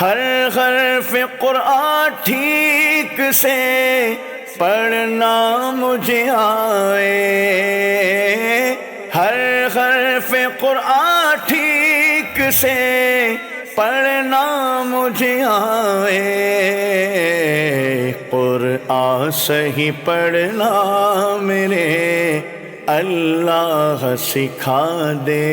ہر حرف قرآن ٹھیک سے پڑھنا مجھے آئے، ہر حرف قرآن ٹھیک سے پڑھنا مجھے آئے، قرآن صحیح پڑھنا میرے اللہ سکھا دے۔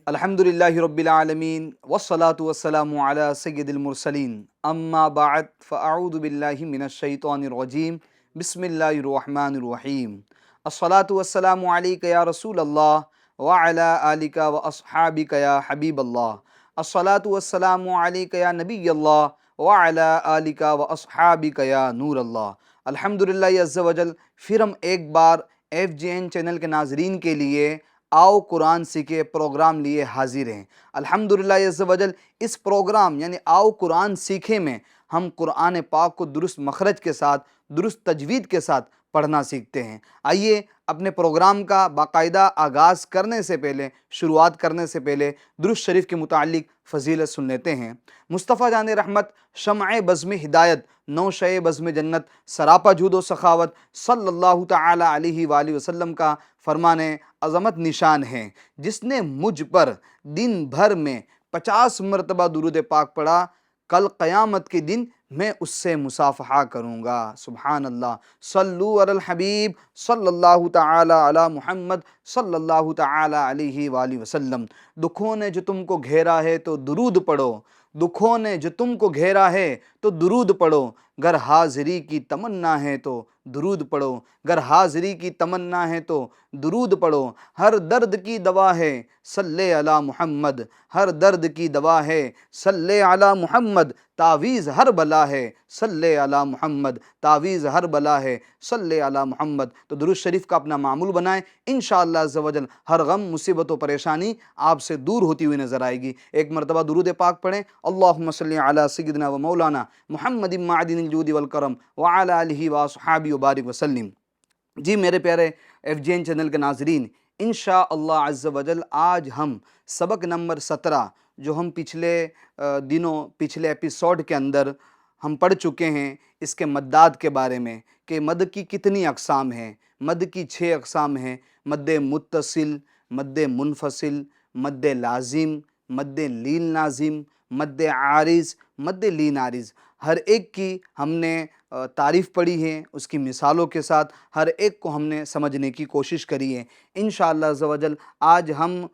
الحمدللہ رب العالمین والصلاة والسلام علی سید المرسلین، اما بعد فاعوذ باللہ من الشیطان الرجیم، بسم اللہ الرحمن الرحیم۔ الصلاة والسلام علیک یا رسول اللہ وعلی آلک واصحابک یا حبیب اللہ، الصلاة والسلام علیک یا نبی اللہ وعلی آلک واصحابک یا نور اللہ۔ الحمدللہ عز و جل، پھر ہم ایک بار FGN چینل کے ناظرین کے لیے آؤ قرآن سیکھے پروگرام لیے حاضر ہیں۔ الحمدللہ عز و جل، اس پروگرام یعنی آؤ قرآن سیکھے میں ہم قرآن پاک کو درست مخرج کے ساتھ، درست تجوید کے ساتھ پڑھنا سیکھتے ہیں۔ آئیے اپنے پروگرام کا باقاعدہ آغاز کرنے سے پہلے، شروعات کرنے سے پہلے درست شریف کے متعلق فضیلت سن لیتے ہیں۔ مصطفیٰ جان رحمت، شمع بزم ہدایت، نوشہ بزم جنت، سراپا جود و سخاوت، صلی اللہ تعالی علیہ وآلہ وسلم کا فرمان عظمت نشان ہے، جس نے مجھ پر دن بھر میں 50 مرتبہ درود پاک پڑھا، کل قیامت کے دن میں اس سے مصافحہ کروں گا۔ سبحان اللہ، صلو علی الحبیب صلی اللہ تعالی علی محمد صلی اللہ تعالی علیہ وآلہ وسلم۔ دکھوں نے جو تم کو گھیرا ہے تو درود پڑھو، دکھوں نے جو تم کو گھیرا ہے تو درود پڑھو، گر حاضری کی تمنا ہے تو درود پڑھو، گر حاضری کی تمنا ہے تو درود پڑھو، ہر درد کی دوا ہے صلی علی محمد، ہر درد کی دوا ہے صلی علی محمد، تعویذ ہر بلا ہے صلی علی محمد، تعویذ ہر بلا ہے صلی علی محمد۔ تو درود شریف کا اپنا معمول بنائیں، انشاءاللہ عز و جل ہر غم، مصیبت و پریشانی آپ سے دور ہوتی ہوئی نظر آئے گی۔ ایک مرتبہ درود پاک پڑھیں، اللہم صلی علی سیدنا و مولانا محمد معدن الجود والکرم وعلی آلہ واصحابہ وبارک وسلم۔ جی میرے پیارے FGN چینل کے ناظرین، انشاءاللہ عز و جل آج ہم سبق نمبر 17 جو ہم پچھلے دنوں، پچھلے ایپیسوڈ کے اندر ہم پڑھ چکے ہیں، اس کے مدات کے بارے میں کہ مد کی کتنی اقسام ہیں۔ مد کی 6 اقسام ہیں: مد متصل، مد منفصل، مد لازم، مد لین لازم، مد عارض، مد لین عارض۔ ہر ایک کی ہم نے تعریف پڑھی ہے، اس کی مثالوں کے ساتھ ہر ایک کو ہم نے سمجھنے کی کوشش کری ہے۔ انشاءاللہ عز و جل آج ہم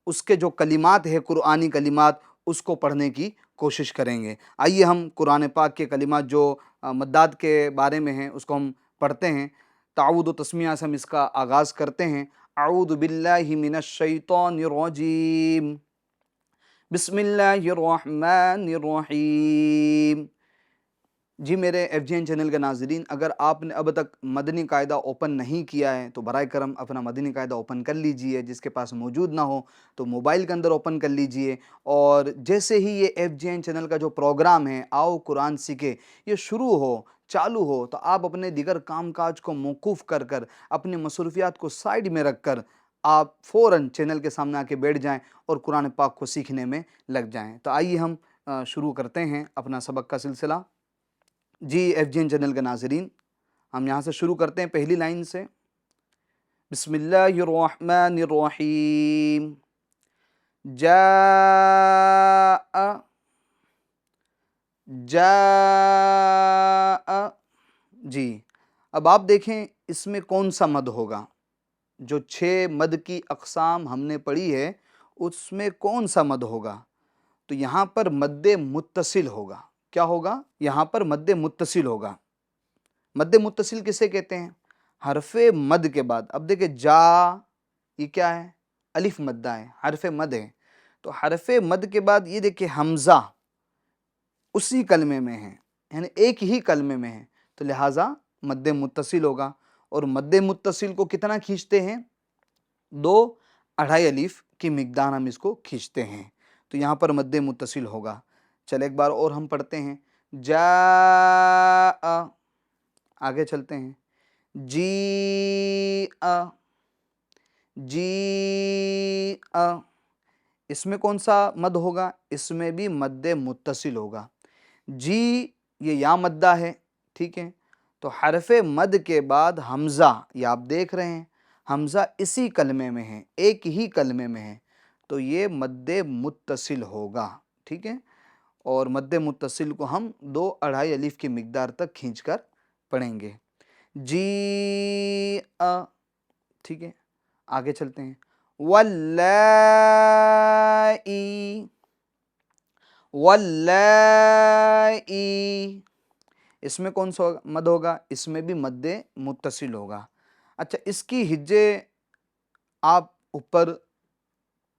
اس کے جو کلمات ہیں، قرآنی کلمات، اس کو پڑھنے کی کوشش کریں گے۔ آئیے ہم قرآن پاک کے کلمات جو مدات کے بارے میں ہیں اس کو ہم پڑھتے ہیں۔ تعوذ و تسمیہ سے ہم اس کا آغاز کرتے ہیں۔ اعوذ باللہ من الشیطان الرجیم، بسم اللہ الرحمن الرحیم۔ جی میرے FGN چینل کے ناظرین، اگر آپ نے اب تک مدنی قاعدہ اوپن نہیں کیا ہے تو برائے کرم اپنا مدنی قاعدہ اوپن کر لیجئے، جس کے پاس موجود نہ ہو تو موبائل کے اندر اوپن کر لیجئے، اور جیسے ہی یہ FGN چینل کا جو پروگرام ہے آؤ قرآن سیکھے یہ شروع ہو، چالو ہو، تو آپ اپنے دیگر کام کاج کو موقوف کر کر، اپنی مصروفیات کو سائیڈ میں رکھ کر آپ فوراً چینل کے سامنے آ کے بیٹھ جائیں اور قرآن پاک کو سیکھنے میں لگ جائیں۔ تو آئیے ہم شروع کرتے ہیں اپنا سبق کا سلسلہ۔ جی FGN چینل کے ناظرین، ہم یہاں سے شروع کرتے ہیں پہلی لائن سے۔ بسم اللہ الرحمن الرحیم، جاء، جاء۔ جی اب آپ دیکھیں اس میں کون سا مد ہوگا؟ جو 6 مد کی اقسام ہم نے پڑھی ہے اس میں کون سا مد ہوگا؟ تو یہاں پر مد متصل ہوگا۔ کیا ہوگا؟ یہاں پر مد متصل ہوگا۔ مد متصل کسے کہتے ہیں؟ حرف مد کے بعد، اب دیکھیں جا، یہ کیا ہے؟ الف مدہ ہے، حرف مد ہے، تو حرف مد کے بعد یہ دیکھیں حمزہ اسی کلمے میں ہے، یعنی ایک ہی کلمے میں ہے، تو لہٰذا مد متصل ہوگا۔ اور مد متصل کو کتنا کھینچتے ہیں؟ 2 اڑھائی الف کی مقدار ہم اس کو کھینچتے ہیں، تو یہاں پر مد متصل ہوگا۔ چل ایک بار اور ہم پڑھتے ہیں، جاء، آگے چلتے ہیں، جیء، جیء، اس میں کون سا مد ہوگا؟ اس میں بھی مد متصل ہوگا. جی یہ یا مدہ ہے، ٹھیک ہے. تو حرف مد کے بعد حمزہ، یہ آپ دیکھ رہے ہیں حمزہ اسی کلمے میں ہے، ایک ہی کلمے میں ہے، تو یہ مد متصل ہوگا، ٹھیک ہے. اور مد متصل کو ہم 2 الف کی مقدار تک کھینچ کر پڑھیں گے. جی ٹھیک ہے. آگے چلتے ہیں. واللائی، واللائی، اس میں کون سا مد ہوگا؟ اس میں بھی مد متصل ہوگا. اچھا اس کی ہجے آپ اوپر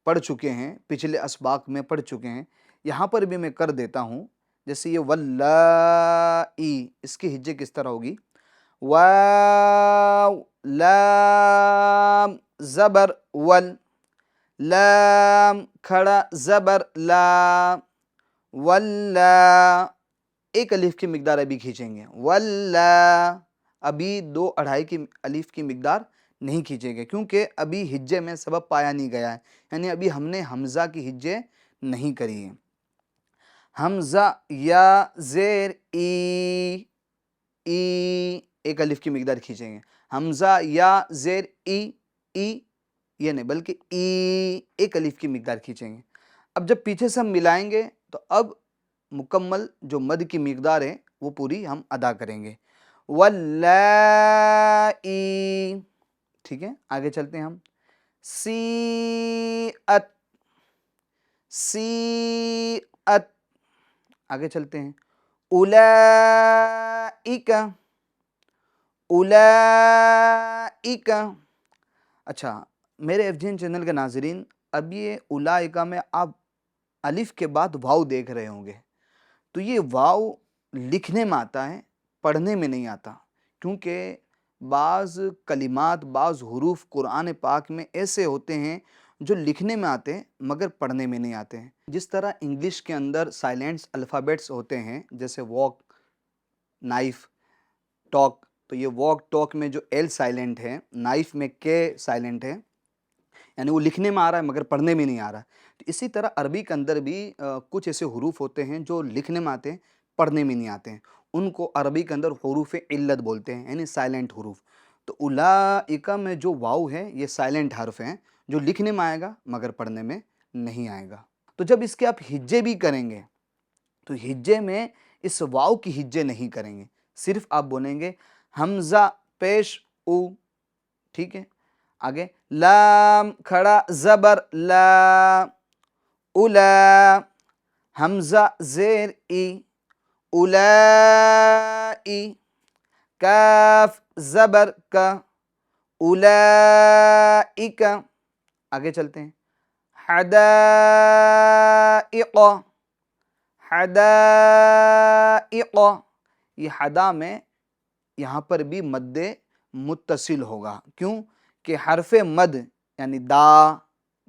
پڑھ چکے ہیں، پچھلے اسباق میں پڑھ چکے ہیں، یہاں پر بھی میں کر دیتا ہوں. جیسے یہ واللائی، اس کی ہجے کس طرح ہوگی؟ واو لام زبر ول، لام کھڑا زبر لا، ولا، ایک الف کی مقدار ابھی کھینچیں گے. ولا، ابھی 2 کی الف کی مقدار نہیں کھینچیں گے کیونکہ ابھی ہجے میں سبب پایا نہیں گیا ہے، یعنی ابھی ہم نے حمزہ کی ہجے نہیں کری ہے. حمزہ یا زیر ای، ای، ایک الف کی مقدار کھینچیں گے. حمزہ یا زیر ای، ای یہ نہیں بلکہ ای، ایک الف کی مقدار کھینچیں گے. اب جب پیچھے سے ہم ملائیں گے تو اب مکمل جو مد کی مقدار ہے وہ پوری ہم ادا کریں گے. واللائی، ٹھیک ہے. آگے چلتے ہیں ہم. سیئت، سیئت، آگے چلتے ہیں. اولئک، اولئک. اچھا میرے ایف جی این چینل کے ناظرین، اب یہ اولئک میں آپ الف کے بعد واو دیکھ رہے ہوں گے، تو یہ واو لکھنے میں آتا ہے، پڑھنے میں نہیں آتا، کیونکہ بعض کلمات، بعض حروف قرآن پاک میں ایسے ہوتے ہیں جو لکھنے میں آتے ہیں مگر پڑھنے میں نہیں آتے ہیں. جس طرح انگلش کے اندر سائلنٹس الفابیٹس ہوتے ہیں، جیسے واک، نائف، ٹاک، تو یہ واک ٹاک میں جو ایل سائلنٹ ہے، نائف میں کے سائلنٹ ہے، یعنی وہ لکھنے میں آ رہا ہے مگر پڑھنے میں نہیں آ رہا. تو اسی طرح عربی کے اندر بھی کچھ ایسے حروف ہوتے ہیں جو لکھنے میں آتے ہیں، پڑھنے میں نہیں آتے ہیں، ان کو عربی کے اندر حروف علت بولتے ہیں، یعنی سائلنٹ حروف. تو اولئک میں جو واو ہے یہ سائلنٹ حرف ہیں جو لکھنے میں آئے گا مگر پڑھنے میں نہیں آئے گا. تو جب اس کے آپ ہجے بھی کریں گے تو ہجے میں اس واو کی ہجے نہیں کریں گے، صرف آپ بولیں گے حمزہ پیش او، ٹھیک ہے. آگے لام کھڑا زبر لا، اولا، حمزہ زیر ای، اولائی، کاف زبر کا، اولائک. آگے چلتے ہیں. حدائق، حدائق، یہ حدا میں یہاں پر بھی مد متصل ہوگا. کیوں کہ حرف مد یعنی دا،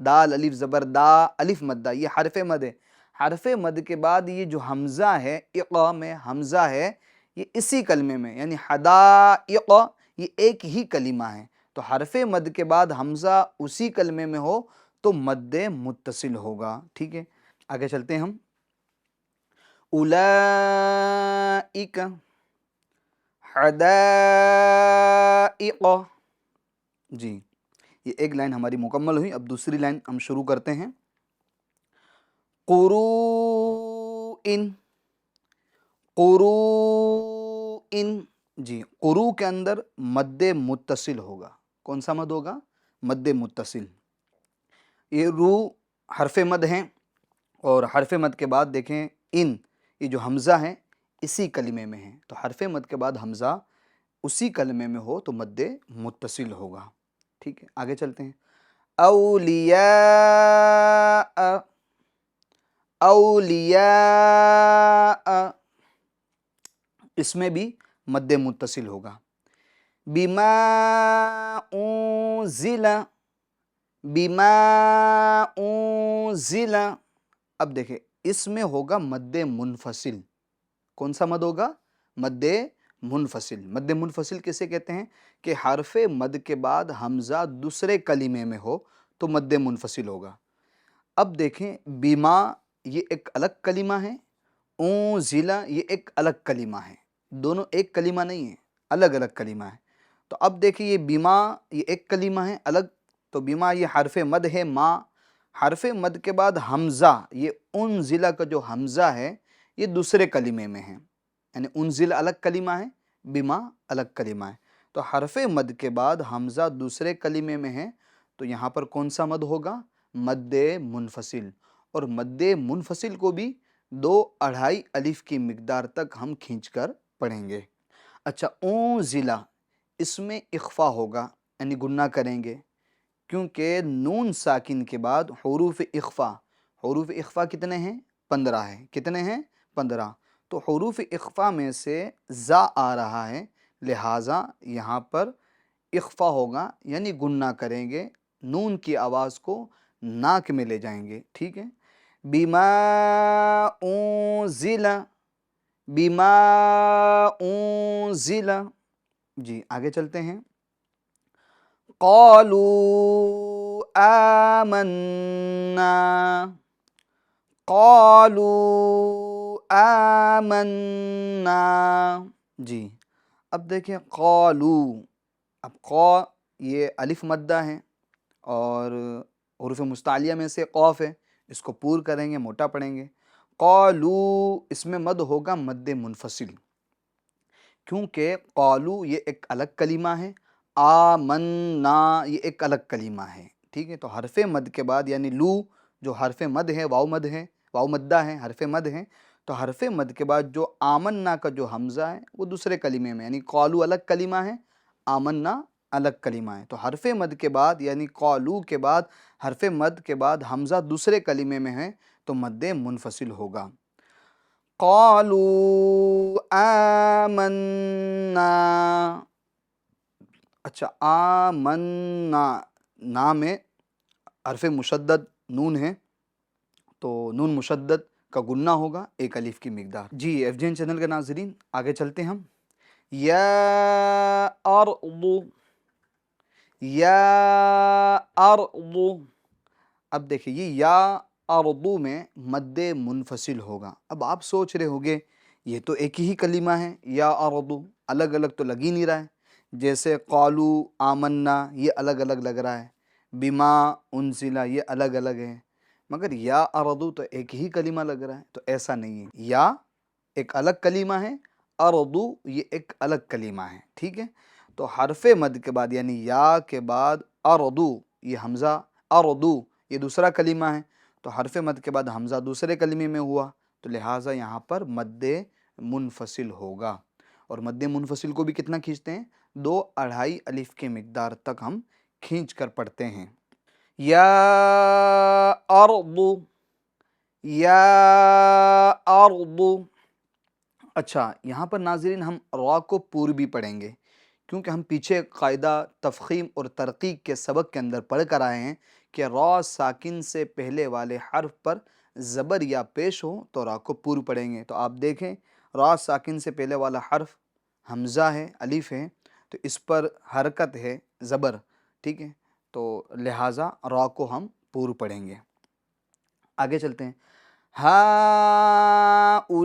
دال الف زبر دا، الف مدہ، یہ حرف مد ہے. حرف مد کے بعد یہ جو حمزہ ہے، اقا میں حمزہ ہے، یہ اسی کلمے میں، یعنی حدائق یہ ایک ہی کلمہ ہے. تو حرف مد کے بعد حمزہ اسی کلمے میں ہو تو مد متصل ہوگا، ٹھیک ہے. آگے چلتے ہیں ہم. اولئک، حدائق. جی یہ ایک لائن ہماری مکمل ہوئی. اب دوسری لائن ہم شروع کرتے ہیں. قروء، قروء. جی قروء کے اندر مد متصل ہوگا. کون سا مد ہوگا؟ مد متصل. یہ رو حرف مد ہیں اور حرف مد کے بعد دیکھیں ان، یہ جو حمزہ ہیں اسی کلمے میں ہیں، تو حرف مد کے بعد حمزہ اسی کلمے میں ہو تو مد متصل ہوگا، ٹھیک ہے. آگے چلتے ہیں. اولیاء، اولیاء، اس میں بھی مد متصل ہوگا. بما انزل، بما انزل. اب دیکھیں اس میں ہوگا مد منفصل. کون سا مد ہوگا؟ مد منفصل. مد منفصل کسے کہتے ہیں؟ کہ حرف مد کے بعد حمزہ دوسرے کلمے میں ہو تو مد منفصل ہوگا. اب دیکھیں بیما یہ ایک الگ کلمہ ہے، ضلع یہ ایک الگ کلمہ ہے، دونوں ایک کلمہ نہیں ہے، الگ الگ کلمہ ہے۔ تو اب دیکھیں یہ بیما یہ ایک کلمہ ہے الگ، تو بیما یہ حرف مد ہے ما، حرف مد کے بعد حمزہ، یہ انزلہ کا جو حمزہ ہے یہ دوسرے کلمے میں ہے، یعنی انزل الگ کلمہ ہے، بیما الگ کلمہ ہے۔ تو حرف مد کے بعد حمزہ دوسرے کلمے میں ہے، تو یہاں پر کون سا مد ہوگا؟ مد منفصل، اور مد منفصل کو بھی 2.5 الف کی مقدار تک ہم کھینچ کر پڑھیں گے۔ اچھا ضلع اس میں اخفا ہوگا، یعنی گنہ کریں گے، کیونکہ نون ساکن کے بعد حروف اخفا کتنے ہیں؟ 15 ہیں۔ کتنے ہیں؟ 15۔ تو حروف اخفا میں سے زا آ رہا ہے، لہٰذا یہاں پر اخفا ہوگا، یعنی گنہ کریں گے، نون کی آواز کو ناک میں لے جائیں گے، ٹھیک ہے؟ بما انزل، بما انزل، جی آگے چلتے ہیں۔ قالوا آمنا، قالوا آمنا، جی اب دیکھیں قالو، اب قا یہ الف مدہ ہے اور حروف مستعلیہ میں سے قاف ہے، اس کو پور کریں گے، موٹا پڑھیں گے۔ قالو اس میں مد ہوگا مد منفصل، کیونکہ قالو یہ ایک الگ کلمہ ہے، آمنا یہ ایک الگ کلمہ ہے، ٹھیک ہے؟ تو حرف مد کے بعد یعنی لو جو حرف مد ہے، واو مد ہے، واو مدہ ہے، حرف مد ہے، تو حرف مد کے بعد جو آمنا کا جو حمزہ ہے وہ دوسرے کلمے میں، یعنی قالو الگ کلمہ ہے، آمنا الگ کلمہ ہے۔ تو حرف مد کے بعد یعنی قالو کے بعد حرف مد کے بعد حمزہ دوسرے کلمے میں ہے تو مد منفصل ہوگا۔ قالوا آمنا، اچھا آمنا، نا میں حرف مشدد نون ہے، تو نون مشدد کا گنہ ہوگا 1 الف کی مقدار۔ جی ایف جی این چینل کے ناظرین آگے چلتے ہیں ہم۔ یا ارض، یا ارض، اب دیکھیں یہ یا ارض میں مد منفصل ہوگا۔ اب آپ سوچ رہے ہوگے یہ تو ایک ہی کلمہ ہے، یا ارض، الگ الگ تو لگ ہی نہیں رہا ہے، جیسے قالو آمنا یہ الگ الگ لگ رہا ہے، بما انزلہ یہ الگ الگ ہے، مگر یا ارض تو ایک ہی کلمہ لگ رہا ہے، تو ایسا نہیں ہے، یا ایک الگ کلمہ ہے، ارض یہ ایک الگ کلمہ ہے، ٹھیک ہے؟ تو حرف مد کے بعد یعنی یا کے بعد ارض، یہ حمزہ ارض یہ دوسرا کلمہ ہے، تو حرف مد کے بعد حمزہ دوسرے کلمے میں ہوا، تو لہٰذا یہاں پر مد منفصل ہوگا، اور مد منفصل کو بھی کتنا کھینچتے ہیں؟ 2.5 الف کے مقدار تک ہم کھینچ کر پڑھتے ہیں۔ یا ارض، یا ارض، اچھا یہاں پر ناظرین ہم را کو پور بھی پڑھیں گے، کیونکہ ہم پیچھے قاعدہ تفخیم اور ترقیق کے سبق کے اندر پڑھ کر آئے ہیں کہ را ساکن سے پہلے والے حرف پر زبر یا پیش ہو تو را کو پور پڑھیں گے۔ تو آپ دیکھیں را ساکن سے پہلے والا حرف حمزہ ہے، الف ہے، تو اس پر حرکت ہے زبر، ٹھیک ہے؟ تو لہٰذا را کو ہم پور پڑھیں گے۔ آگے چلتے ہیں۔ ہؤلاء،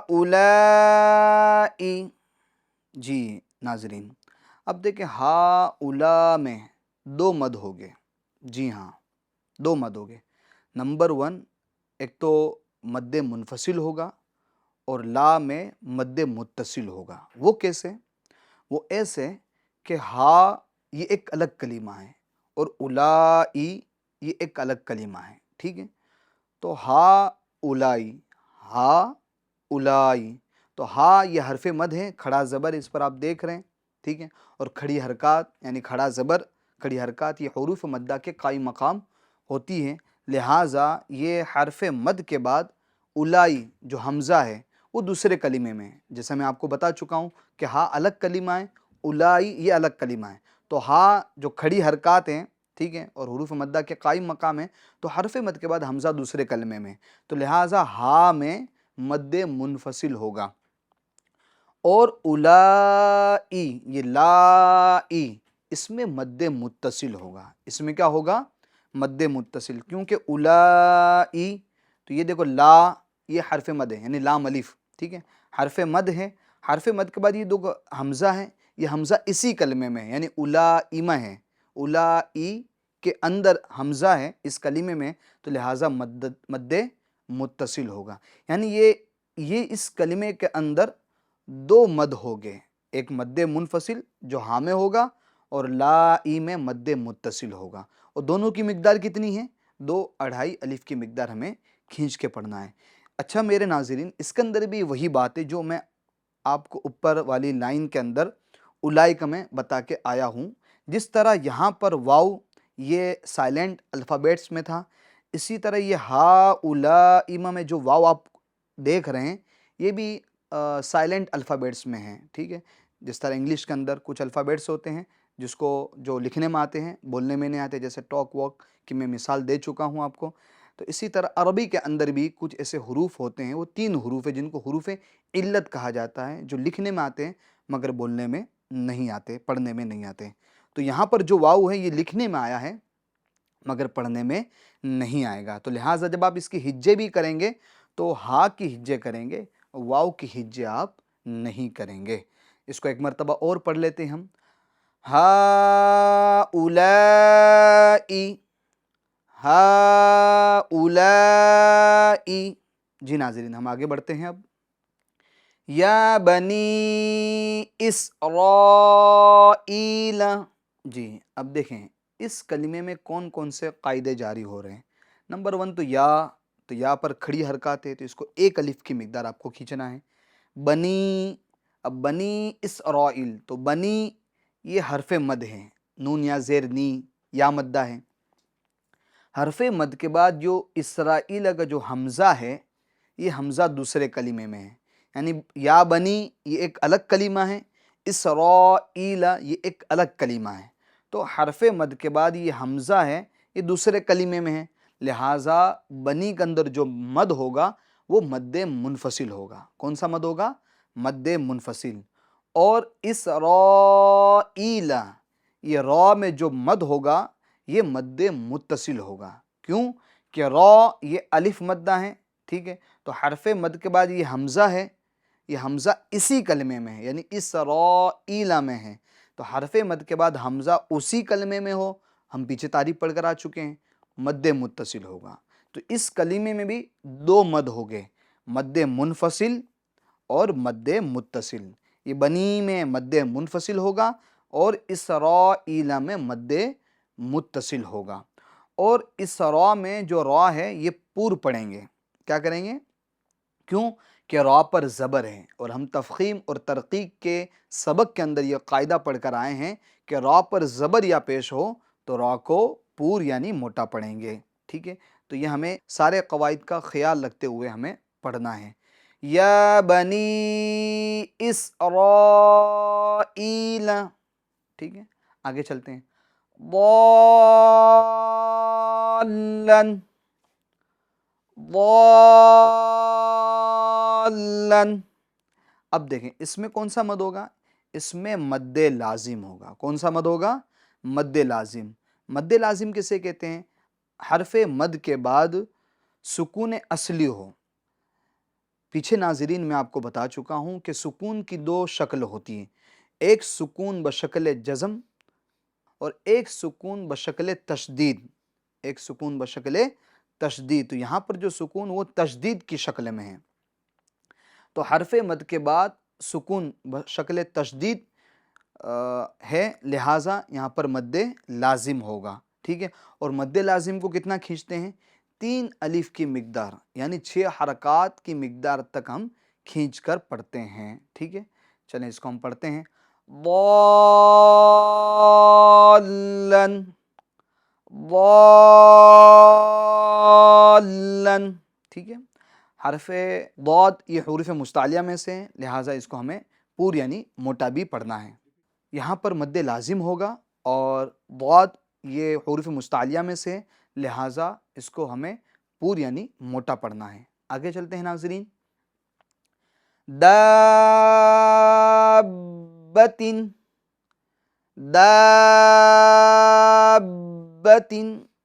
ہؤلاء، جی ناظرین اب دیکھیں ہؤلاء میں 2 مد ہو گئے، جی ہاں 2 مد ہو گئے۔ نمبر 1 ایک تو مد منفصل ہوگا اور لا میں مد متصل ہوگا۔ وہ کیسے؟ وہ ایسے کہ ہا یہ ایک الگ کلمہ ہے اور اولائی یہ ایک الگ کلمہ ہے، ٹھیک ہے؟ تو ہا اولائی، ہا اولائی، تو ہا یہ حرف مد ہے، کھڑا زبر اس پر آپ دیکھ رہے ہیں، ٹھیک ہے؟ اور کھڑی حرکات یعنی کھڑا زبر، کھڑی حرکات یہ حروف مدہ کے قائم مقام ہوتی ہیں، لہٰذا یہ حرف مد کے بعد اولائی جو حمزہ ہے وہ دوسرے کلمے میں ہے، جیسا میں آپ کو بتا چکا ہوں کہ ہا الگ کلمہ ہے، اولائی یہ الگ کلمہ ہے، تو ہا جو کھڑی حرکات ہیں، ٹھیک ہے، اور حروف مدہ کے قائم مقام ہے، تو حرف مد کے بعد حمزہ دوسرے کلمے میں، تو لہٰذا ہا میں مد منفصل ہوگا۔ اور اولائی یہ لائی اس میں مد متصل ہوگا. اس میں کیا ہوگا؟ مد متصل. کیونکہ اولائی، تو یہ دیکھو لا، یہ حرف مد ہے یعنی لام الف، ٹھیک ہے، حرف مد ہے. حرف مد کے بعد یہ دو حمزہ ہے، یہ حمزہ اسی کلمے میں ہے یعنی اولائمہ ہے. اولائی کے اندر حمزہ ہے اس کلمے میں، تو لہٰذا مد متصل ہوگا. یعنی یہ اس کلمے کے اندر دو مد ہوگے، ایک مد منفصل جو ہاں میں ہوگا اور لائی میں مد متصل ہوگا. اور دونوں کی مقدار کتنی ہے؟ 2.5 الف کی مقدار ہمیں کھینچ کے پڑھنا ہے. اچھا میرے ناظرین، اس کے اندر بھی وہی بات ہے جو میں آپ کو اوپر والی لائن کے اندر اولائک میں بتا کے آیا ہوں. جس طرح یہاں پر واو یہ سائلنٹ الفابیٹس میں تھا، اسی طرح یہ ہا اولائمہ میں جو واو آپ دیکھ رہے ہیں یہ بھی سائلنٹ الفابیٹس میں ہیں، ٹھیک ہے. جس طرح انگلش کے اندر کچھ الفابیٹس ہوتے ہیں جس کو جو لکھنے میں آتے ہیں بولنے میں نہیں آتے، جیسے ٹاک واک کی میں مثال دے چکا ہوں آپ کو. تو اسی طرح عربی کے اندر بھی کچھ ایسے حروف ہوتے ہیں، وہ 3 حروف ہیں جن کو حروف علت کہا جاتا ہے، جو لکھنے میں آتے ہیں مگر بولنے میں نہیں آتے، پڑھنے میں نہیں آتے. تو یہاں پر جو واو ہے یہ لکھنے میں آیا ہے مگر پڑھنے میں نہیں آئے گا. تو لہٰذا جب آپ اس کی ہجے بھی کریں گے تو ہا کی ہجے کریں گے، واو کی ہجے آپ نہیں کریں گے. اس کو ایک مرتبہ اور پڑھ لیتے ہیں ہم. ہا اولائی، ہا اولائی. جی ناظرین ہم آگے بڑھتے ہیں اب. یا بنی اسرائیل. جی اب دیکھیں اس کلمے میں کون کون سے قاعدے جاری ہو رہے ہیں. نمبر 1 تو یا پر کھڑی حرکات ہے، تو اس کو 1 الف کی مقدار آپ کو کھینچنا ہے. بنی، اب بنی اسرائیل، تو بنی یہ حرف مد ہے، نون یا زیر نی یا مدہ ہے. حرف مد کے بعد جو اسرائیل کا جو حمزہ ہے یہ حمزہ دوسرے کلمے میں ہے، یعنی یا بنی یہ ایک الگ کلمہ ہے، اسرائیل یہ ایک الگ کلمہ ہے. تو حرف مد کے بعد یہ حمزہ ہے یہ دوسرے کلمے میں ہے، لہٰذا بنی کے اندر جو مد ہوگا وہ مد منفصل ہوگا. کون سا مد ہوگا؟ مد منفصل. اور اسرائیل یہ را میں جو مد ہوگا یہ مد متصل ہوگا. کیوں کہ را یہ الف مدہ ہے، ٹھیک ہے. تو حرف مد کے بعد یہ حمزہ ہے، یہ حمزہ اسی کلمے میں ہے یعنی اسرائیل میں ہے. تو حرف مد کے بعد حمزہ اسی کلمے میں ہو، ہم پیچھے تعریف پڑھ کر آ چکے ہیں، مد متصل ہوگا. تو اس کلمے میں بھی 2 مد ہو گئے، مد منفصل اور مد متصل. یہ بنی میں مد منفصل ہوگا اور اسرائیل میں مد متصل ہوگا. اور اس را میں جو را ہے یہ پور پڑھیں گے. کیا کریں گے؟ کیوں کہ را پر زبر ہے، اور ہم تفخیم اور ترقیق کے سبق کے اندر یہ قاعدہ پڑھ کر آئے ہیں کہ را پر زبر یا پیش ہو تو را کو پور یعنی موٹا پڑھیں گے، ٹھیک ہے. تو یہ ہمیں سارے قواعد کا خیال رکھتے ہوئے ہمیں پڑھنا ہے. یا بنی اسرائیل، ٹھیک ہے. آگے چلتے ہیں. ضالن، ضالن. اب دیکھیں اس میں کون سا مد ہوگا؟ اس میں مد لازم ہوگا. کون سا مد ہوگا؟ مد لازم. مد لازم کسے کہتے ہیں؟ حرف مد کے بعد سکون اصلی ہو. پیچھے ناظرین میں آپ کو بتا چکا ہوں کہ سکون کی 2 شکل ہوتی ہیں، ایک سکون بشکل جزم اور ایک سکون بشکل تشدید. ایک سکون بشکل تشدید. تو یہاں پر جو سکون وہ تشدید کی شکل میں ہے. تو حرف مد کے بعد سکون بشکل تشدید ہے، لہٰذا یہاں پر مد لازم ہوگا، ٹھیک ہے. اور مد لازم کو کتنا کھینچتے ہیں؟ 3 الف کی مقدار یعنی 6 حرکات کی مقدار تک ہم کھینچ کر پڑھتے ہیں، ٹھیک ہے. چلیں اس کو ہم پڑھتے ہیں. ضالن، ضالن، ٹھیک ہے. حرف ضاد یہ حروف مستعلیہ میں سے ہیں، لہٰذا اس کو ہمیں پور یعنی موٹا بھی پڑھنا ہے. یہاں پر مد لازم ہوگا اور ضاد یہ حروف مستعلیہ میں سے، لہٰذا اس کو ہمیں پور یعنی موٹا پڑھنا ہے. آگے چلتے ہیں ناظرین. دابتن، دابتن،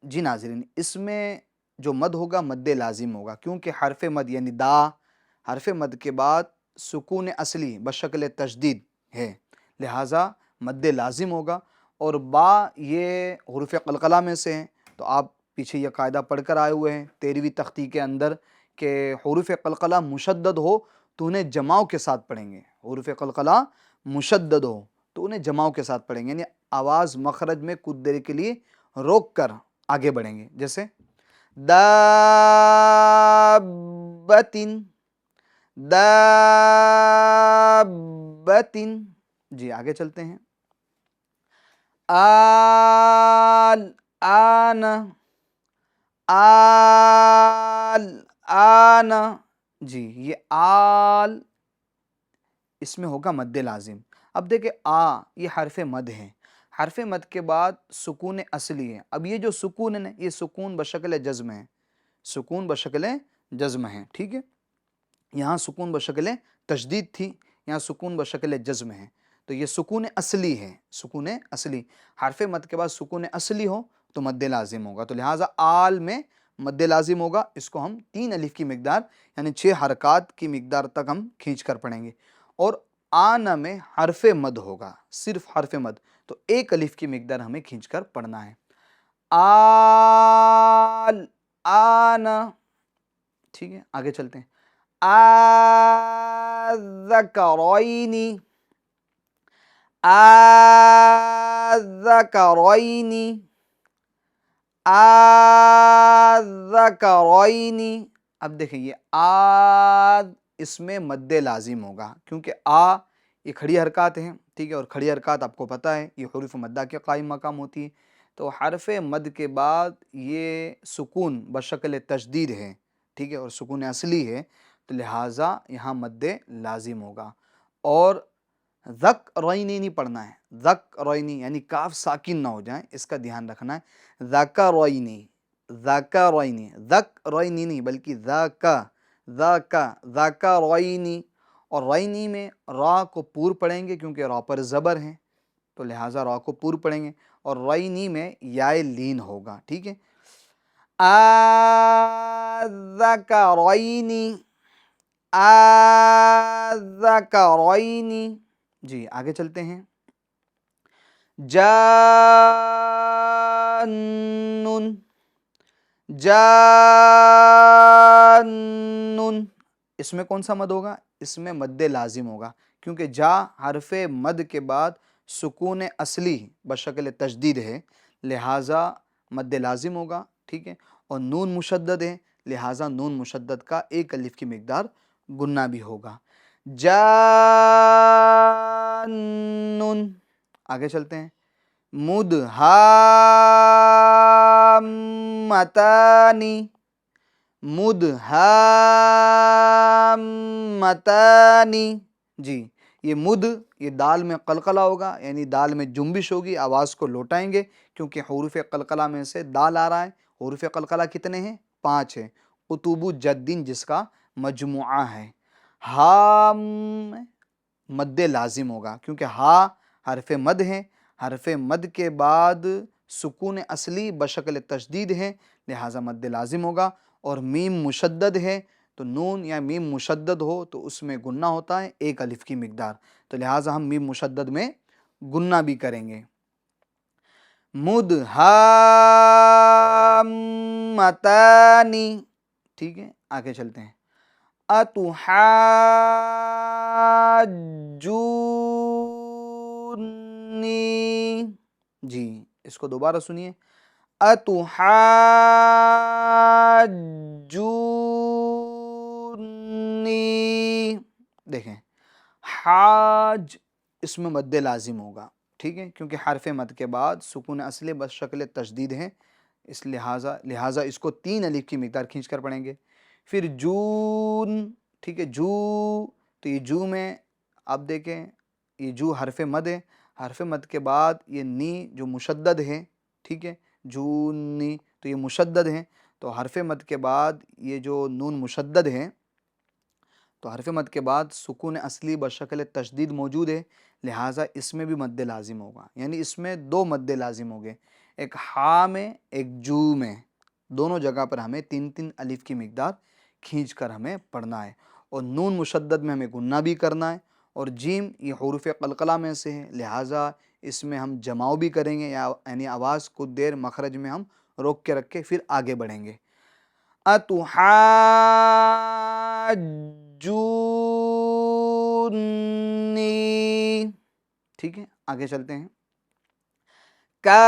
جی ناظرین اس میں جو مد ہوگا مد لازم ہوگا، کیونکہ حرف مد یعنی دا، حرف مد کے بعد سکون اصلی بشکل تشدید ہے، لہٰذا مد لازم ہوگا۔ اور با یہ حروف قلقلہ میں سے ہیں، تو آپ پیچھے یہ قاعدہ پڑھ کر آئے ہوئے ہیں 13ویں تختی کے اندر کہ حروف قلقلہ مشدد ہو تو انہیں جماؤں کے ساتھ پڑھیں گے، حروف قلقلہ مشدد ہو تو انہیں جماؤں کے ساتھ پڑھیں گے، یعنی آواز مخرج میں کچھ دیر کے لیے روک کر آگے بڑھیں گے، جیسے دابتن، دابتن، جی آگے چلتے ہیں۔ آن، آن، جی یہ آل اس میں ہوگا مد لازم۔ اب دیکھیں یہ حرف مد ہے، حرف مد کے بعد سکون اصلی ہے۔ اب یہ جو سکون ہے یہ سکون بشکل جزم ہے، سکون بشکل جزم ہے، ٹھیک ہے، یہاں سکون بشکل تشدید تھی، یہاں سکون بشکل جزم ہے، تو یہ سکون اصلی ہے، سکون اصلی، حرف مد کے بعد سکون اصلی ہو تو مد لازم ہوگا، تو لہٰذا آل میں مد لازم ہوگا، اس کو ہم 3 الف کی مقدار یعنی 6 حرکات کی مقدار تک ہم کھینچ کر پڑھیں گے۔ اور آن میں حرف مد ہوگا، صرف حرف مد، تو 1 الف کی مقدار ہمیں کھینچ کر پڑھنا ہے۔ آل، آن، ٹھیک ہے، آگے چلتے ہیں۔ الذکرین، الذکرین، الذکرین، اب دیکھیں یہ اس میں مد لازم ہوگا، کیونکہ یہ کھڑی حرکات ہیں، ٹھیک ہے، اور کھڑی حرکات آپ کو پتہ ہے یہ حروف مدہ کے قائم مقام ہوتی ہے، تو حرف مد کے بعد یہ سکون بشکل تشدید ہے، ٹھیک ہے، اور سکون اصلی ہے، تو لہٰذا یہاں مد لازم ہوگا۔ اور ذکرین نہیں پڑھنا ہے، ذکرین یعنی کاف ساکن نہ ہو جائیں، اس کا دھیان رکھنا ہے، ذکرین، ذکرین، ذکرین نہیں بلکہ ذکرین، اور رینی میں را کو پور پڑھیں گے کیونکہ را پر زبر ہیں، تو لہٰذا را کو پور پڑھیں گے، اور رینی میں یائے لین ہوگا، ٹھیک ہے۔ الذکرین، الذکرین، جی آگے چلتے ہیں۔ جان، جان، اس میں کون سا مد ہوگا؟ اس میں مد لازم ہوگا، کیونکہ جا حرف مد کے بعد سکون اصلی بشکل تشدید ہے، لہٰذا مد لازم ہوگا، ٹھیک ہے، اور نون مشدد ہے، لہٰذا نون مشدد کا 1 الف کی مقدار گننا بھی ہوگا۔ جان، آگے چلتے ہیں۔ مدہامتان، مدہامتان، جی یہ مد، یہ دال میں قلقلہ ہوگا، یعنی دال میں جنبش ہوگی، آواز کو لوٹائیں گے، کیونکہ حروف قلقلہ میں سے دال آ رہا ہے۔ حروف قلقلہ کتنے ہیں؟ 5 ہیں، قطب جدین جس کا مجموعہ ہے۔ ہام مد لازم ہوگا، کیونکہ ہا حرف مد ہے، حرف مد کے بعد سکون اصلی بشکل تشدید ہے، لہٰذا مد لازم ہوگا، اور میم مشدد ہے، تو نون یا میم مشدد ہو تو اس میں گننا ہوتا ہے 1 الف کی مقدار، تو لہٰذا ہم میم مشدد میں گننا بھی کریں گے۔ مدہامتان، ٹھیک ہے، آگے چلتے ہیں۔ اتحاجونی، جی اس کو دوبارہ سنیے۔ اتحاجونی، دیکھیں حاج اس میں مد لازم ہوگا، ٹھیک ہے، کیونکہ حرف مد کے بعد سکون اصلی بشکل تشدید ہے، اس لہٰذا اس کو 3 الف کی مقدار کھینچ کر پڑھیں گے۔ پھر جون، ٹھیک ہے، جو، تو یہ جو میں آپ دیکھیں یہ جو حرف مد ہے، حرف مد کے بعد یہ نی جو مشدد ہے، ٹھیک ہے، جونی، تو یہ مشدد ہے، تو حرف مد کے بعد یہ جو نون مشدد ہے تو حرف مد کے بعد سکون اصلی بشکل تشدید موجود ہے، لہٰذا اس میں بھی مد لازم ہوگا، یعنی اس میں دو مد لازم ہوں گے، ایک ہا میں ایک جو میں، دونوں جگہ پر ہمیں 3 الف کی مقدار کھینچ کر ہمیں پڑھنا ہے، اور نون مشدد میں ہمیں گننا بھی کرنا ہے، اور جیم یہ حروف قلقلہ میں سے ہے، لہٰذا اس میں ہم جماؤ بھی کریں گے، یعنی آواز کچھ دیر مخرج میں ہم روک کے رکھ کے پھر آگے بڑھیں گے۔ اتحاجونی، ٹھیک ہے، آگے چلتے ہیں۔ کافتن،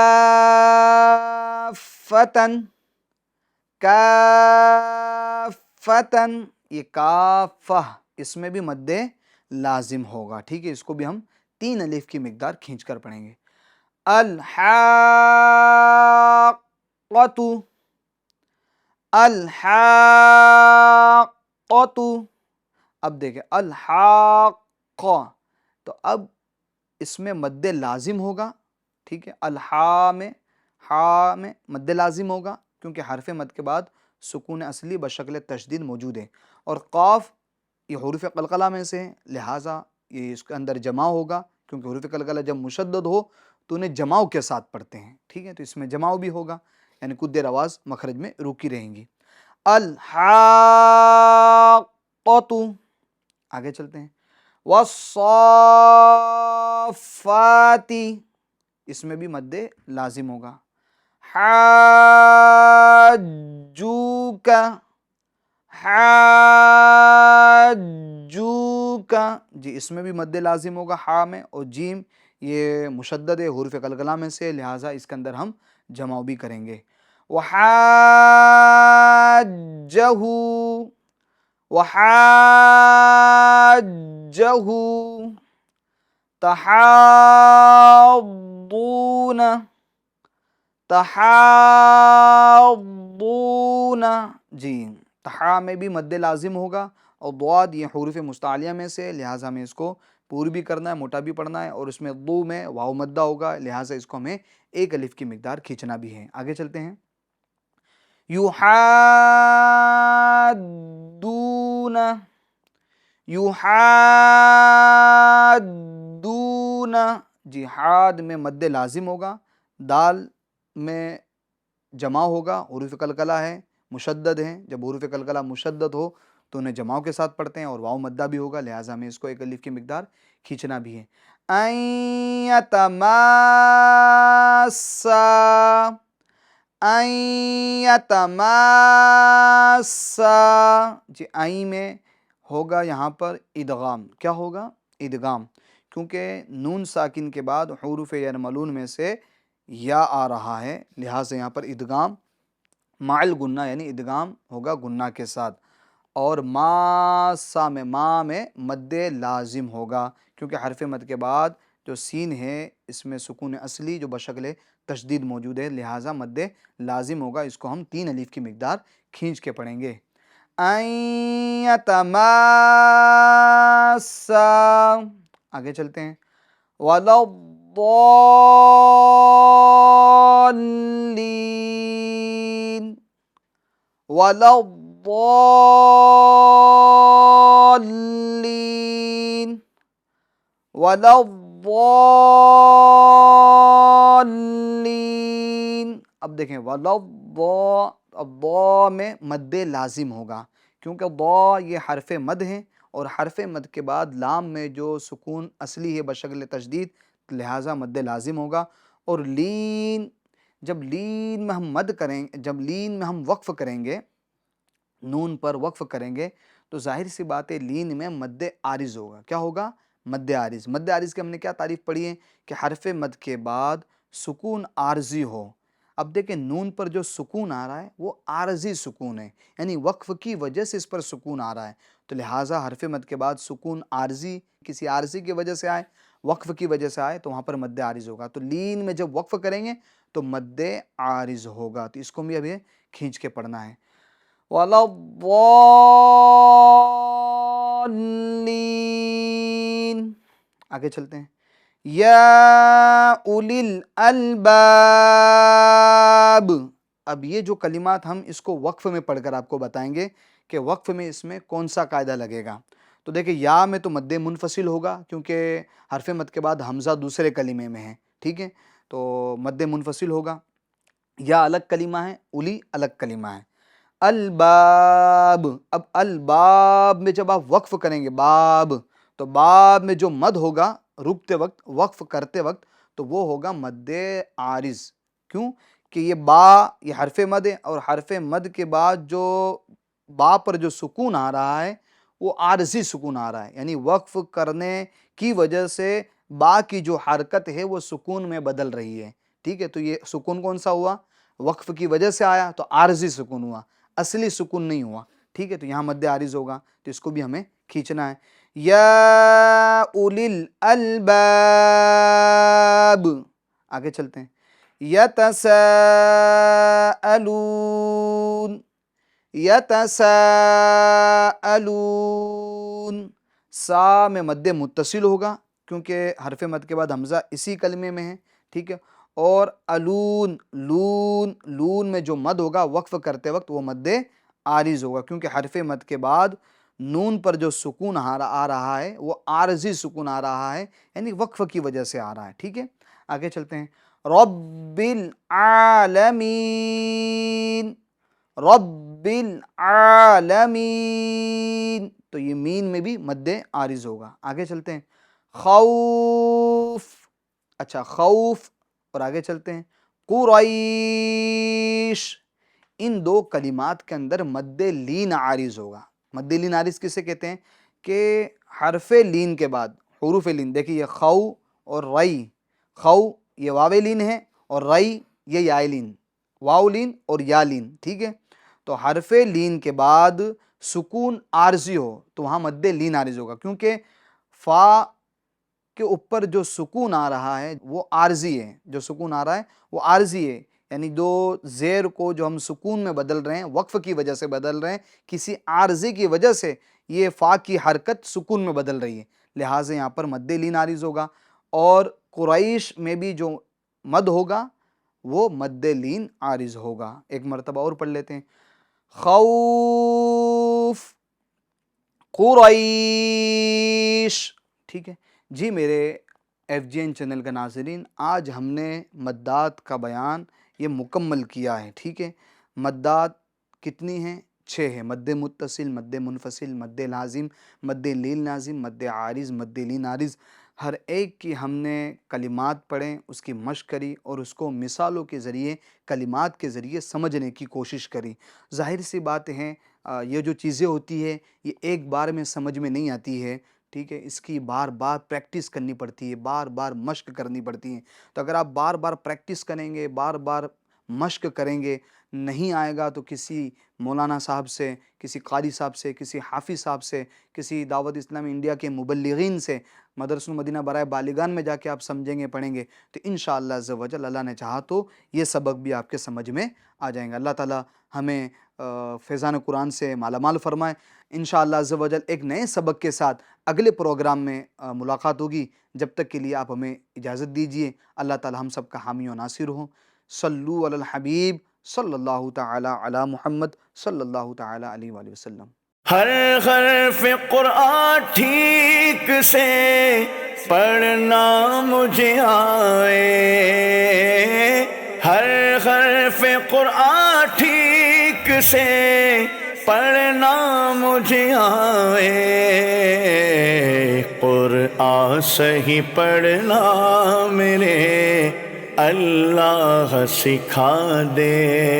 کافتن، یہ کافہ، اس میں بھی مد لازم ہوگا، ٹھیک ہے، اس کو بھی ہم 3 الف کی مقدار کھینچ کر پڑھیں گے۔ الحاقۃ، الحاقۃ، اب دیکھیں الحاق، تو اب اس میں مد لازم ہوگا، ٹھیک ہے، ہا میں مد لازم ہوگا کیونکہ حرف مد کے بعد سکون اصلی بشکل تشدید موجود ہے، اور قاف یہ حروف قلقلہ میں سے ہے، لہٰذا یہ اس کے اندر جمع ہوگا، کیونکہ حروف قلقلہ جب مشدد ہو تو انہیں جماؤ کے ساتھ پڑھتے ہیں، ٹھیک ہے، تو اس میں جماؤ بھی ہوگا، یعنی کچھ دیر آواز مخرج میں رکی رہیں گی۔ الحاقۃ، آگے چلتے ہیں۔ والصافات، اس میں بھی مد لازم ہوگا۔ حاجوک، حاجوک، جی اس میں بھی مد لازم ہوگا ہا میں، اور جیم یہ مشدد ہے، حروف قلقلہ میں سے، لہٰذا اس کے اندر ہم جمع بھی کریں گے۔ وحاجہ، وحاجہ، تحاضون، تحاضون، جی تحا میں بھی مد لازم ہوگا، اور ضاد یہ حروف مستعلیہ میں سے، لہٰذا ہمیں اس کو پور بھی کرنا ہے، موٹا بھی پڑھنا ہے، اور اس میں ضو میں واو مدہ ہوگا، لہٰذا اس کو ہمیں 1 الف کی مقدار کھینچنا بھی ہے۔ آگے چلتے ہیں۔ یحادون، یحادون، جی حاد میں مد لازم ہوگا، دال میں جمع ہوگا، حروف قلقلہ ہے، مشدد ہیں، جب حروف قلقلہ مشدد ہو تو انہیں جماؤ کے ساتھ پڑھتے ہیں، اور واو مدہ بھی ہوگا، لہٰذا ہمیں اس کو 1 الف کی مقدار کھینچنا بھی ہے۔ این یتماسا، این یتماسا، جی این میں ہوگا یہاں پر ادغام، کیا ہوگا؟ ادغام، کیونکہ نون ساکن کے بعد حروف یرملون میں سے یا آ رہا ہے، لہٰذا یہاں پر ادغام مع الگنہ، یعنی ادغام ہوگا گنہ کے ساتھ، اور ماسا میں ما میں مد لازم ہوگا، کیونکہ حرف مد کے بعد جو سین ہے اس میں سکون اصلی جو بشکل تشدید موجود ہے، لہٰذا مد لازم ہوگا، اس کو ہم 3 الف کی مقدار کھینچ کے پڑھیں گے۔ این یتماسا، آگے چلتے ہیں۔ وَلَضَّالِّينَ، وَلَضَّالِّينَ، وَلَضَّالِّينَ، اب دیکھیں اب ضا میں مد لازم ہوگا، کیونکہ ضا یہ حرف مد ہے، اور حرف مد کے بعد لام میں جو سکون اصلی ہے بشکل تشدید، لہٰذا مد لازم ہوگا، اور لین، جب لین میں ہم مد کریں، جب لین میں ہم وقف کریں گے، نون پر وقف کریں گے، تو ظاہر سی بات ہے لین میں مد عارض ہوگا، کیا ہوگا؟ مد عارض۔ مد عارض کی ہم نے کیا تعریف پڑھی ہے کہ حرف مد کے بعد سکون عارضی ہو۔ اب دیکھیں نون پر جو سکون آ رہا ہے وہ عارضی سکون ہے، یعنی وقف کی وجہ سے اس پر سکون آ رہا ہے، تو لہٰذا حرف مد کے بعد سکون عارضی، کسی عارضی کی وجہ سے آئے، وقف کی وجہ سے آئے، تو وہاں پر مد عارض ہوگا، تو لین میں جب وقف کریں گے تو مد عارض ہوگا، تو اس کو بھی ابھی کھینچ کے پڑھنا ہے۔ وَلَضَّالِّينَ، آگے چلتے ہیں۔ یا اولی الالباب، اب یہ جو کلمات ہم اس کو وقف میں پڑھ کر آپ کو بتائیں گے کہ وقف میں اس میں کون سا قاعدہ لگے گا۔ تو دیکھیں یا میں تو مد منفصل ہوگا کیونکہ حرف مد کے بعد حمزہ دوسرے کلمے میں ہے، ٹھیک ہے، تو مد منفصل ہوگا. یا الگ کلمہ ہے، اولی الگ کلمہ ہے. الباب، اب الباب میں جب آپ وقف کریں گے باب، تو باب میں جو مد ہوگا رکتے وقت، وقف کرتے وقت، تو وہ ہوگا مد عارض. کیوں کہ یہ با یہ حرف مد ہے، اور حرف مد کے بعد جو با پر جو سکون آ رہا ہے وہ عارضی سکون آ رہا ہے، یعنی وقف کرنے کی وجہ سے با کی جو حرکت ہے وہ سکون میں بدل رہی ہے. ٹھیک ہے، تو یہ سکون کون سا ہوا؟ وقف کی وجہ سے آیا تو عارضی سکون ہوا، اصلی سکون نہیں ہوا. ٹھیک ہے، تو یہاں مد عارض ہوگا، تو اس کو بھی ہمیں کھینچنا ہے. یا اولی الالباب، آگے چلتے ہیں. یتساءلون، یتساءلون، سا میں مد متصل ہوگا کیونکہ حرف مد کے بعد حمزہ اسی کلمے میں ہے. ٹھیک ہے، اور الون، لون، لون میں جو مد ہوگا وقف کرتے وقت وہ مد عارض ہوگا کیونکہ حرف مد کے بعد نون پر جو سکون آ رہا ہے وہ عارضی سکون آ رہا ہے، یعنی وقف کی وجہ سے آ رہا ہے. ٹھیک ہے، آگے چلتے ہیں. رب العالمین، رب العالمین، تو یہ مین میں بھی مد عارض ہوگا. آگے چلتے ہیں. خوف، اچھا خوف، اور آگے چلتے ہیں. قریش، ان دو کلمات کے اندر مد لین عارض ہوگا. مد لین عارض کسے کہتے ہیں؟ کہ حرف لین کے بعد حروف لین، دیکھیے یہ خو اور رئی، خو یہ واو لین ہے اور رئی یہ یا لین، واو لین اور یا لین. ٹھیک ہے، تو حرف لین کے بعد سکون عارضی ہو تو وہاں مد لین عارض ہوگا کیونکہ فا کے اوپر جو سکون آ رہا ہے وہ عارضی ہے، جو سکون آ رہا ہے وہ عارضی ہے، یعنی دو زیر کو جو ہم سکون میں بدل رہے ہیں وقف کی وجہ سے بدل رہے ہیں، کسی عارضی کی وجہ سے یہ فا کی حرکت سکون میں بدل رہی ہے، لہٰذا یہاں پر مد لین عارض ہوگا. اور قریش میں بھی جو مد ہوگا وہ مد لین عارض ہوگا. ایک مرتبہ اور پڑھ لیتے ہیں. خوف، قریش. ٹھیک ہے جی میرے ایف جی این چینل کا ناظرین، آج ہم نے مدات کا بیان یہ مکمل کیا ہے. ٹھیک ہے، مدات کتنی ہیں؟ 6 ہیں. مد متصل، مد منفصل، مد لازم، مد لین لازم، مد عارض، مد لین عارض. ہر ایک کی ہم نے کلمات پڑھیں، اس کی مشق کری اور اس کو مثالوں کے ذریعے، کلمات کے ذریعے سمجھنے کی کوشش کری. ظاہر سی بات ہے یہ جو چیزیں ہوتی ہے یہ ایک بار میں سمجھ میں نہیں آتی ہے. ٹھیک ہے، اس کی بار بار پریکٹس کرنی پڑتی ہے، بار بار مشق کرنی پڑتی ہے. تو اگر آپ بار بار پریکٹس کریں گے، بار بار مشق کریں گے، نہیں آئے گا تو کسی مولانا صاحب سے، کسی قاری صاحب سے، کسی حافظ صاحب سے، کسی دعوت اسلامی انڈیا کے مبلغین سے، مدرسۃ المدینہ برائے بالغان میں جا کے آپ سمجھیں گے، پڑھیں گے، تو انشاءاللہ عز و جل اللہ نے چاہا تو یہ سبق بھی آپ کے سمجھ میں آ جائیں گے. اللہ تعالیٰ ہمیں فیضان قرآن سے مالا مال فرمائے. انشاءاللہ عز و جل ایک نئے سبق کے ساتھ اگلے پروگرام میں ملاقات ہوگی. جب تک کے لیے آپ ہمیں اجازت دیجیے. اللہ تعالیٰ ہم سب کا حامی و ناصر ہوں. صلو علی الحبیب صلی اللہ تعالی علی محمد صلی اللہ تعالی علیہ وآلہ وسلم. ہر حرف قرآن ٹھیک سے پڑھنا مجھے آئے، ہر حرف قرآن ٹھیک سے پڑھنا مجھے آئے، قرآن صحیح پڑھنا میرے اللہ سکھا دے.